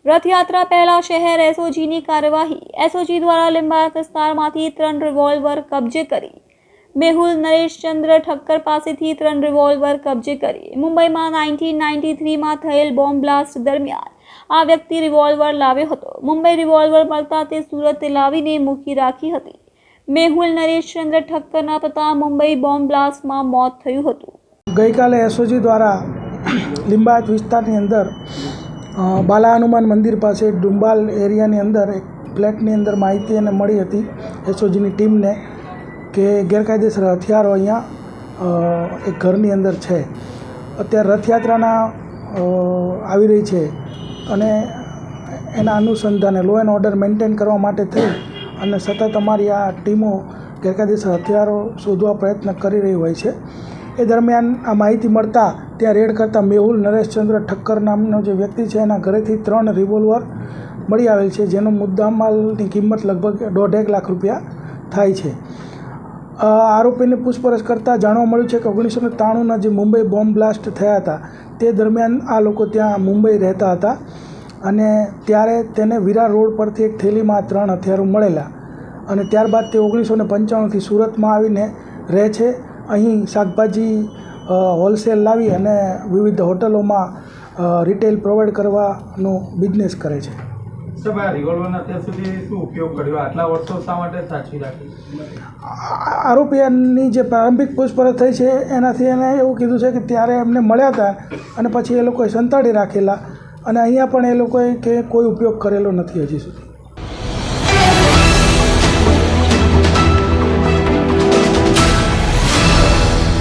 રથયાત્રા પહેલા શહેર એસઓજીની કાર્યવાહી. એસઓજી દ્વારા લિંબાયત વિસ્તારમાંથી 3 રિવોલ્વર કબજે કરી. મેહુલ નરેશચંદ્ર ઠક્કર પાસેથી 3 રિવોલ્વર કબજે કરી. મુંબઈમાં 1993માં થયેલ બોમ્બ બ્લાસ્ટ દરમિયાન આ વ્યક્તિ રિવોલ્વર લાવ્યો હતો. મુંબઈ રિવોલ્વર મળતા તે સુરત લાવીને મૂકી રાખી હતી. મેહુલ નરેશચંદ્ર ઠક્કરના પિતા મુંબઈ બોમ્બ બ્લાસ્ટમાં મોત થયું હતું. ગઈકાલે એસઓજી દ્વારા લિંબાયત વિસ્તારની અંદર બાલા હનુમાન મંદિર પાસે ડુંબાલ એરિયાની અંદર એક ફ્લેટની અંદર માહિતી એને મળી હતી એસઓજીની ટીમને કે ગેરકાયદેસર હથિયારો અહીંયા એક ઘરની અંદર છે. અત્યારે રથયાત્રાના આવી રહી છે અને એના અનુસંધાને લો એન્ડ ઓર્ડર મેન્ટેન કરવા માટે થઈ અને સતત અમારી આ ટીમો ગેરકાયદેસર હથિયારો શોધવા પ્રયત્ન કરી રહી હોય છે. એ દરમિયાન આ માહિતી મળતા ત્યાં રેડ કરતાં મેહુલ નરેશચંદ્ર ઠક્કર નામનો જે વ્યક્તિ છે એના ઘરેથી 3 રિવોલ્વર મળી આવેલ છે, જેનો મુદ્દામાલની કિંમત લગભગ 1.5 લાખ રૂપિયા થાય છે. આરોપીની પૂછપરછ કરતાં જાણવા મળ્યું છે કે 1993ના જે મુંબઈ બોમ્બ બ્લાસ્ટ થયા હતા તે દરમિયાન આ લોકો ત્યાં મુંબઈ રહેતા હતા અને ત્યારે તેને વિરાર રોડ પરથી એક થેલીમાં 3 હથિયારો મળેલા અને ત્યારબાદ તે 1995થી સુરતમાં આવીને રહે છે. અહીં શાકભાજી હોલસેલ લાવી અને વિવિધ હોટલોમાં રિટેલ પ્રોવાઈડ કરવાનો બિઝનેસ કરે છે. સાહેબ, આ રિવોલ્વરનો અત્યાર સુધી શું ઉપયોગ કર્યો? આટલા વર્ષો શા માટે સાચવી રાખી? આરોપીની જે પ્રારંભિક પૂછપરછ થઈ છે એનાથી એને એવું કીધું છે કે ત્યારે એમને મળ્યા હતા અને પછી એ લોકોએ સંતાડી રાખેલા અને અહીંયા પણ એ લોકોએ કે કોઈ ઉપયોગ કરેલો નથી હજી સુધી.